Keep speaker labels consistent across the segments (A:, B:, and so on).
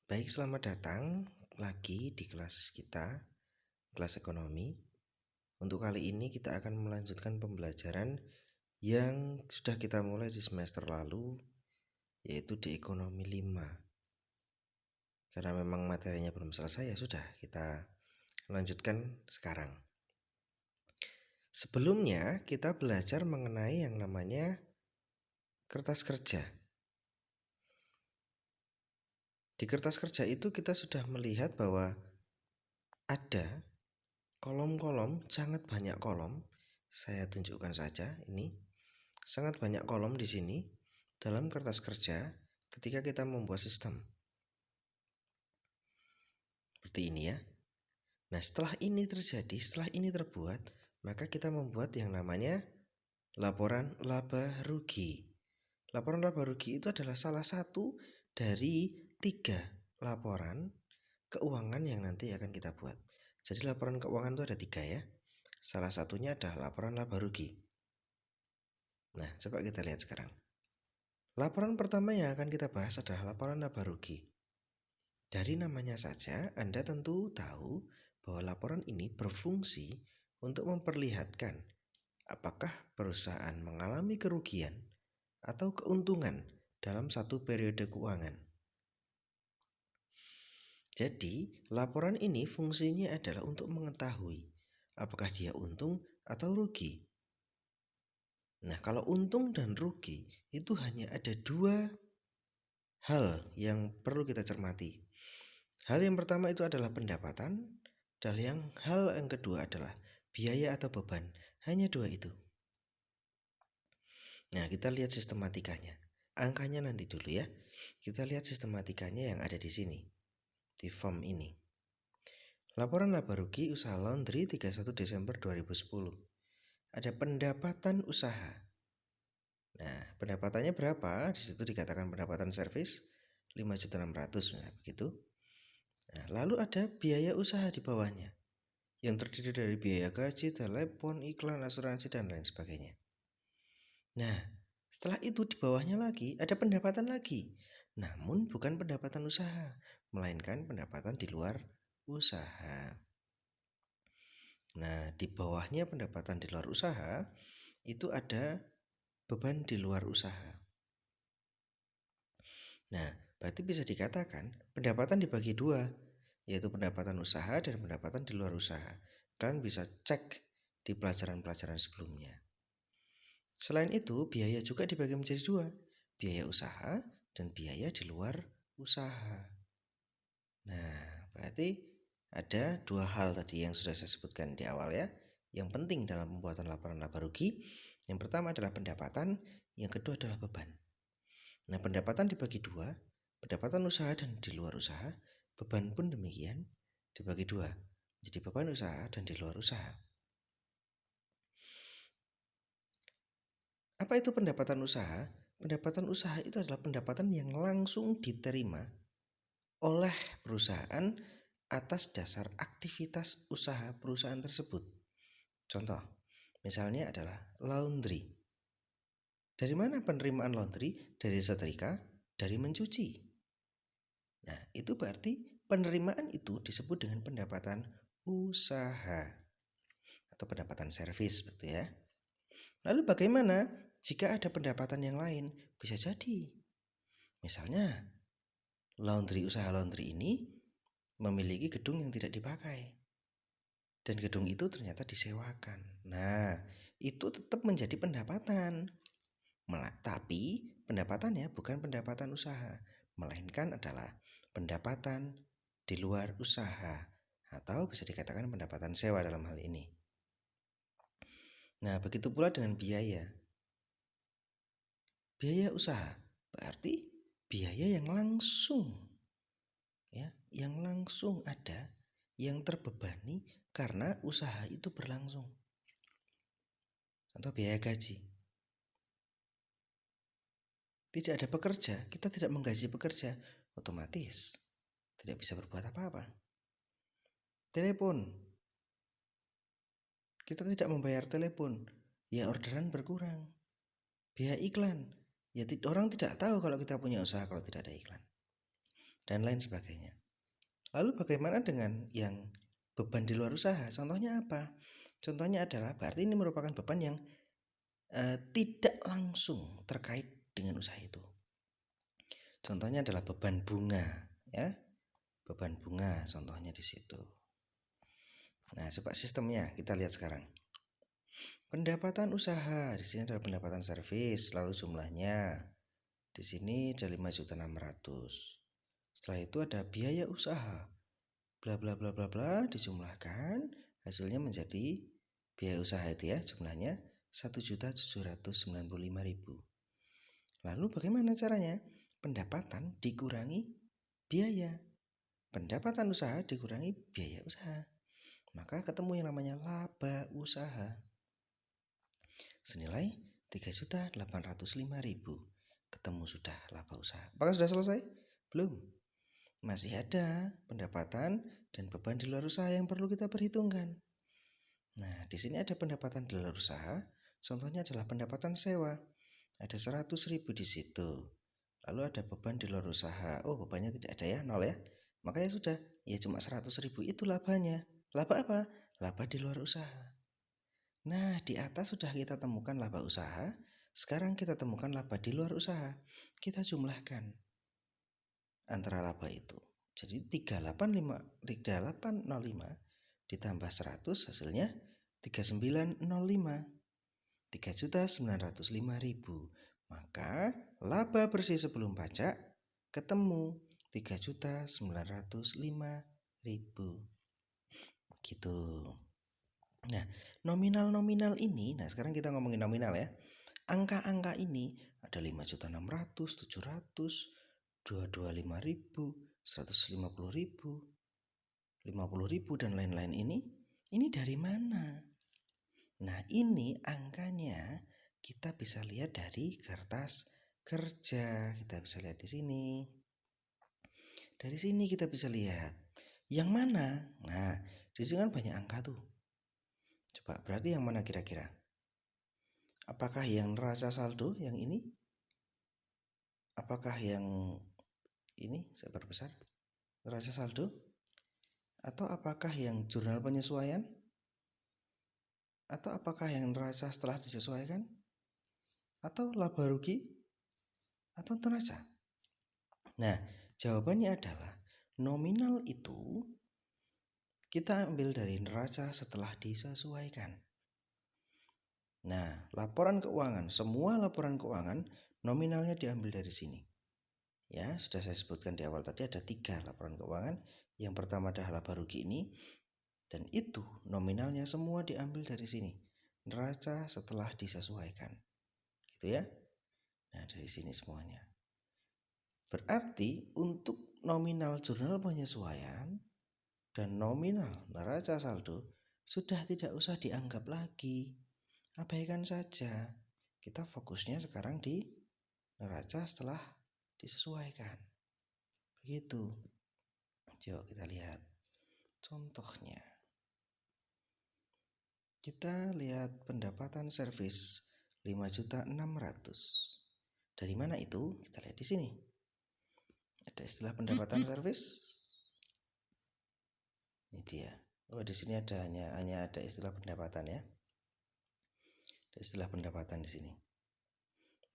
A: Baik, selamat datang lagi di kelas kita, kelas ekonomi. Untuk kali ini kita akan melanjutkan pembelajaran yang sudah kita mulai di semester lalu, yaitu di ekonomi 5. Karena memang materinya belum selesai, ya sudah kita lanjutkan sekarang. Sebelumnya kita belajar mengenai yang namanya kertas kerja. Di kertas kerja itu kita sudah melihat bahwa ada kolom-kolom, sangat banyak kolom. Saya tunjukkan saja ini. Sangat banyak kolom di sini dalam kertas kerja ketika kita membuat sistem. Seperti ini ya. Nah, setelah ini terjadi, setelah ini terbuat, maka kita membuat yang namanya laporan laba rugi. Laporan laba rugi itu adalah salah satu dari 3 laporan keuangan yang nanti akan kita buat. Jadi laporan keuangan itu ada 3 ya. Salah satunya adalah laporan laba rugi. Nah, coba kita lihat sekarang. Laporan pertama yang akan kita bahas adalah laporan laba rugi. Dari namanya saja, Anda tentu tahu bahwa laporan ini berfungsi untuk memperlihatkan apakah perusahaan mengalami kerugian atau keuntungan dalam satu periode keuangan. Jadi, laporan ini fungsinya adalah untuk mengetahui apakah dia untung atau rugi. Nah, kalau untung dan rugi itu hanya ada 2 hal yang perlu kita cermati. Hal yang pertama itu adalah pendapatan, dan hal yang kedua adalah biaya atau beban. Hanya 2 itu. Nah, kita lihat sistematikanya. Angkanya nanti dulu ya. Kita lihat sistematikanya yang ada di sini, di form ini. Laporan laba rugi usaha laundry 31 Desember 2010. Ada pendapatan usaha. Nah, pendapatannya berapa? Di situ dikatakan pendapatan servis 5.600.000, nah, begitu. Nah, lalu ada biaya usaha di bawahnya, yang terdiri dari biaya gaji, telepon, iklan, asuransi, dan lain sebagainya. Nah, setelah itu di bawahnya lagi ada pendapatan lagi, namun bukan pendapatan usaha, melainkan pendapatan di luar usaha. Nah, di bawahnya pendapatan di luar usaha itu ada beban di luar usaha. Nah, berarti bisa dikatakan pendapatan dibagi 2, yaitu pendapatan usaha dan pendapatan di luar usaha. Kalian bisa cek di pelajaran-pelajaran sebelumnya. Selain itu, biaya juga dibagi menjadi 2, biaya usaha dan biaya di luar usaha. Nah, berarti ada 2 hal tadi yang sudah saya sebutkan di awal ya, yang penting dalam pembuatan laporan laba rugi. Yang pertama adalah pendapatan, yang kedua adalah beban. Nah, pendapatan dibagi 2, pendapatan usaha dan di luar usaha. Beban pun demikian, dibagi 2, jadi beban usaha dan di luar usaha. Apa itu pendapatan usaha? Pendapatan usaha itu adalah pendapatan yang langsung diterima oleh perusahaan atas dasar aktivitas usaha perusahaan tersebut. Contoh, misalnya adalah laundry. Dari mana penerimaan laundry? Dari setrika, dari mencuci. Nah, itu berarti penerimaan itu disebut dengan pendapatan usaha atau pendapatan servis, betul ya. Lalu bagaimana jika ada pendapatan yang lain? Bisa jadi, misalnya usaha laundry ini memiliki gedung yang tidak dipakai dan gedung itu ternyata disewakan. Nah, itu tetap menjadi pendapatan. Tapi pendapatannya bukan pendapatan usaha, melainkan adalah pendapatan di luar usaha, atau bisa dikatakan pendapatan sewa dalam hal ini. Nah, begitu pula dengan biaya. Biaya usaha berarti biaya yang langsung ada, yang terbebani karena usaha itu berlangsung. Contoh biaya gaji. Tidak ada pekerja, kita tidak menggaji pekerja, otomatis tidak bisa berbuat apa-apa. Telepon, kita tidak membayar telepon, ya orderan berkurang. Biaya iklan, ya orang tidak tahu kalau kita punya usaha kalau tidak ada iklan. dan lain sebagainya. Lalu bagaimana dengan yang beban di luar usaha? Contohnya apa? Contohnya adalah berarti ini merupakan beban yang tidak langsung terkait dengan usaha itu. Contohnya adalah beban bunga, ya. Beban bunga contohnya di situ. Nah, coba sistemnya kita lihat sekarang. Pendapatan usaha di sini adalah pendapatan servis, lalu jumlahnya di sini ada 5.600.000. Setelah itu ada biaya usaha, bla bla bla bla bla, dijumlahkan, hasilnya menjadi biaya usaha itu ya, jumlahnya 1.795.000. Lalu bagaimana caranya? Pendapatan dikurangi biaya. Pendapatan usaha dikurangi biaya usaha. Maka ketemu yang namanya laba usaha. Senilai 3.805.000. Ketemu sudah laba usaha. Apakah sudah selesai? Belum. Masih ada pendapatan dan beban di luar usaha yang perlu kita perhitungkan. Nah, di sini ada pendapatan di luar usaha. Contohnya adalah pendapatan sewa. Ada 100.000 di situ. Lalu ada beban di luar usaha. Oh, bebannya tidak ada ya, 0 ya. Makanya sudah, ya cuma 100.000 itu labanya. Laba apa? Laba di luar usaha. Nah, di atas sudah kita temukan laba usaha. Sekarang kita temukan laba di luar usaha. Kita jumlahkan antara laba itu. Jadi 3805 ditambah 100 hasilnya 3905. 3.905.000. Maka laba bersih sebelum pajak ketemu 3.905.000. Gitu. Nah, nominal-nominal ini, nah sekarang kita ngomongin nominal ya. Angka-angka ini ada 5.600.000, 700, 225.000, 150.000, 50.000 dan lain-lain ini dari mana? Nah, ini angkanya kita bisa lihat dari kertas kerja. Kita bisa lihat di sini. Dari sini kita bisa lihat. Yang mana? Nah, di sini kan banyak angka tuh. Coba, berarti yang mana kira-kira? Apakah yang neraca saldo yang ini? Apakah yang ini saya perbesar? Neraca saldo? Atau apakah yang jurnal penyesuaian? Atau apakah yang neraca setelah disesuaikan? Atau laba rugi? Atau neraca? Nah, jawabannya adalah nominal itu kita ambil dari neraca setelah disesuaikan. Nah, laporan keuangan, semua laporan keuangan nominalnya diambil dari sini. Ya, sudah saya sebutkan di awal tadi ada 3 laporan keuangan. Yang pertama adalah laba rugi ini, dan itu nominalnya semua diambil dari sini. Neraca setelah disesuaikan. Gitu ya. Nah, dari sini semuanya. Berarti untuk nominal jurnal penyesuaian dan nominal neraca saldo sudah tidak usah dianggap lagi. Abaikan saja. Kita fokusnya sekarang di neraca setelah disesuaikan. Begitu. Coba kita lihat contohnya. Kita lihat pendapatan servis 5.600.000. Dari mana itu? Kita lihat di sini. Ada istilah pendapatan servis. Ini dia. Oh, di sini ada hanya ada istilah pendapatan ya. Ada istilah pendapatan di sini.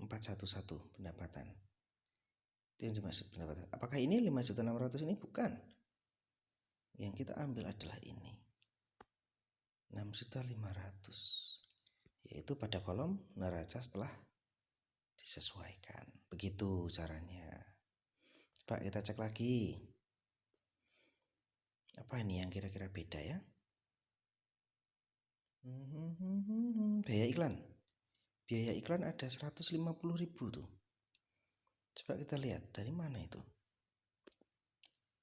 A: 411 pendapatan. Itu yang dimaksud pendapatan. Apakah ini 5.600.000 ini? Bukan. Yang kita ambil adalah ini. 6.500.000. Yaitu pada kolom neraca setelah disesuaikan. Begitu caranya. Coba kita cek lagi. Apa ini yang kira-kira beda ya? Biaya iklan. Biaya iklan ada 150.000 tuh. Coba kita lihat dari mana itu.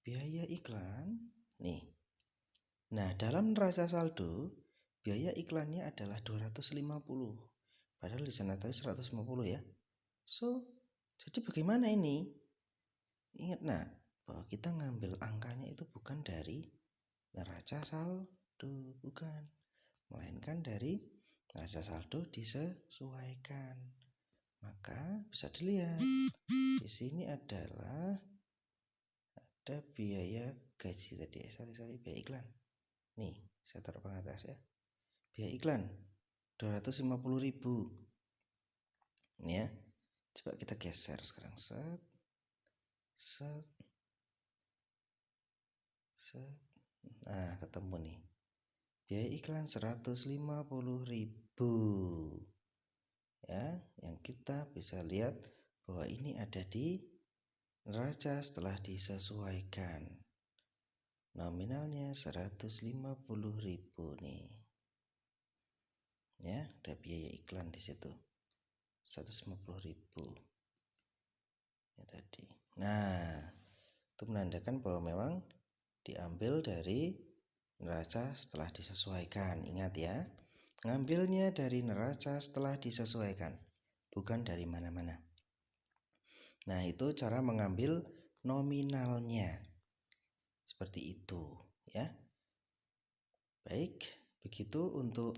A: Biaya iklan. Nih. Nah, dalam neraca saldo, biaya iklannya adalah 250. Padahal di sana tadi 150 ya. So, jadi bagaimana ini? Ingat bahwa kita ngambil angkanya itu bukan dari neraca saldo, bukan. Melainkan dari neraca saldo disesuaikan. Maka bisa dilihat di sini adalah ada biaya gaji tadi, biaya iklan. Nih, saya taruh pengatas ya. Biaya iklan 250.000. Ya. Coba kita geser sekarang. Set. Nah, ketemu nih. Biaya iklan 150.000. Ya, yang kita bisa lihat bahwa ini ada di neraca setelah disesuaikan. Nominalnya 150.000 nih. Ya, ada biaya iklan di situ. 150.000. Ya tadi. Nah, itu menandakan bahwa memang diambil dari neraca setelah disesuaikan. Ingat ya, ngambilnya dari neraca setelah disesuaikan, bukan dari mana-mana. Nah, itu cara mengambil nominalnya. Seperti itu, ya. Baik, begitu untuk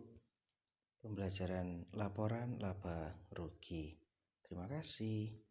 A: pembelajaran laporan laba rugi. Terima kasih.